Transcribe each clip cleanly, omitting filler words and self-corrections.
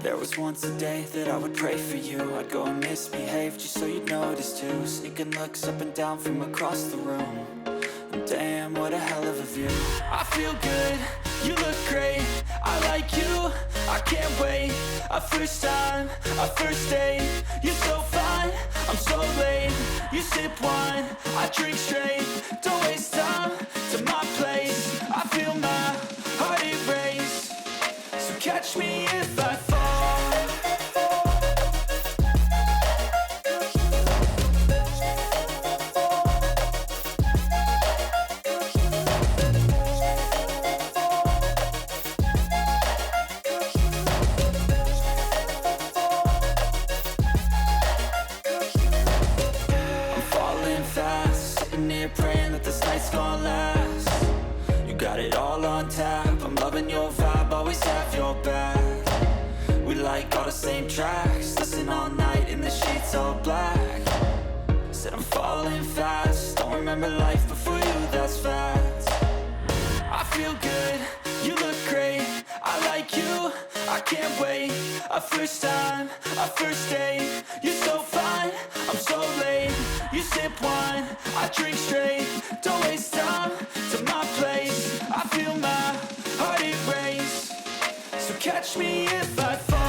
There was once a day that I would pray for you. I'd go and misbehave just so you'd notice too. Sneaking looks up and down from across the room. And damn, what a hell of a view. I feel good, you look great, I like you, I can't wait. A first time, a first date, you're so fine, I'm so late. You sip wine, I drink straight, don't waste time to my place. I feel my heart erase, so catch me if I fall. Praying that this night's gonna last. You got it all on tap, I'm loving your vibe, always have your back. We like all the same tracks, listen all night in the sheets all black. Said I'm falling fast, don't remember life before you, that's fact. I feel good, you look great, I like you, I can't wait. A first time, a first date, you're so fine, I'm so late. You sip wine, I drink straight, don't waste time to my place. I feel my heart erase, so catch me if I fall.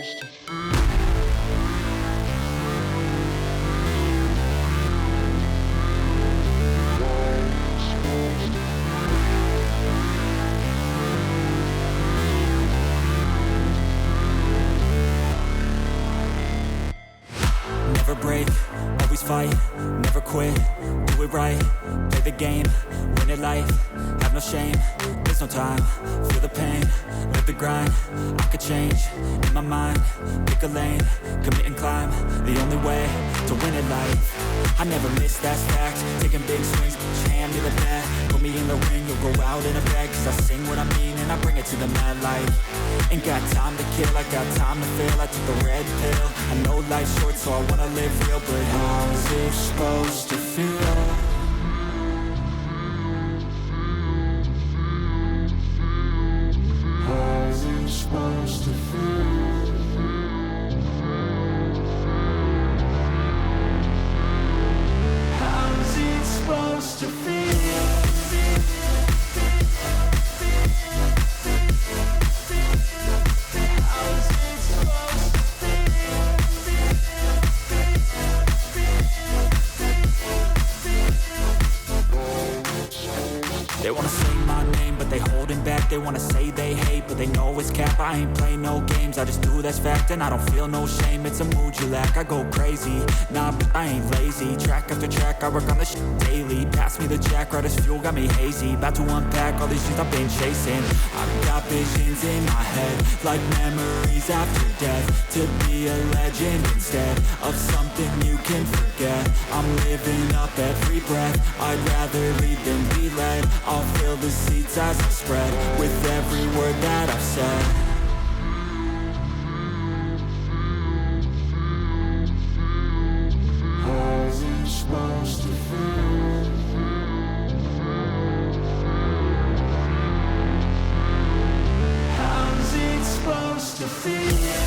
Never break, always fight, never quit, do it right, play the game, win it life, have no shame, there's no time, feel the pain, live the grind, I could change, in my mind, pick a lane, commit and climb, the only way to win it life, I never miss, that's fact, taking big swings, put your hand to the bat, put me in the ring, you'll go out in a bag, cause I sing what I mean and I bring it to the mad light, ain't got time to kill, I got time to feel, I took the red pill, I know life's short so I wanna live real, but how's it supposed to feel? How's it supposed to feel? How's it supposed to feel? They wanna say my name, but they holding back. They wanna say they hate, but they know it's cap. I ain't play no games, I just do, that's fact. And I don't feel no shame, it's a mood you lack. I go crazy, nah, but I ain't lazy. Track after track, I work on this shit daily. Pass me the jack, right as fuel, got me hazy. About to unpack all these shit I've been chasing. I've got visions in my head, like memories after death. To be a legend instead of something you can forget. I'm living up every breath, I'd rather lead than be led. I'll fill the seats as I spread with every word that I've said. How's it supposed to feel? How's it supposed to feel?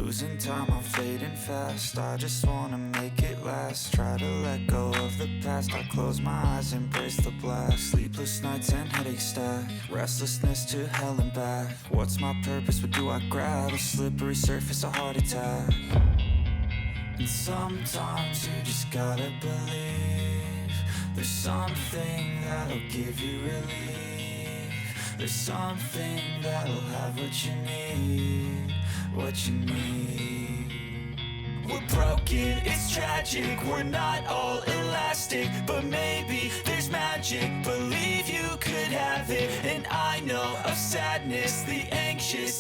Losing time, I'm fading fast. I just wanna make it last. Try to let go of the past. I close my eyes, embrace the blast. Sleepless nights and headaches stack. Restlessness to hell and back. What's my purpose? What do I grab? A slippery surface, a heart attack. And sometimes you just gotta believe there's something that'll give you relief. There's something that'll have what you need, what you need. We're broken, it's tragic, we're not all elastic, but maybe there's magic. Believe you could have it, and I know of sadness, the anxious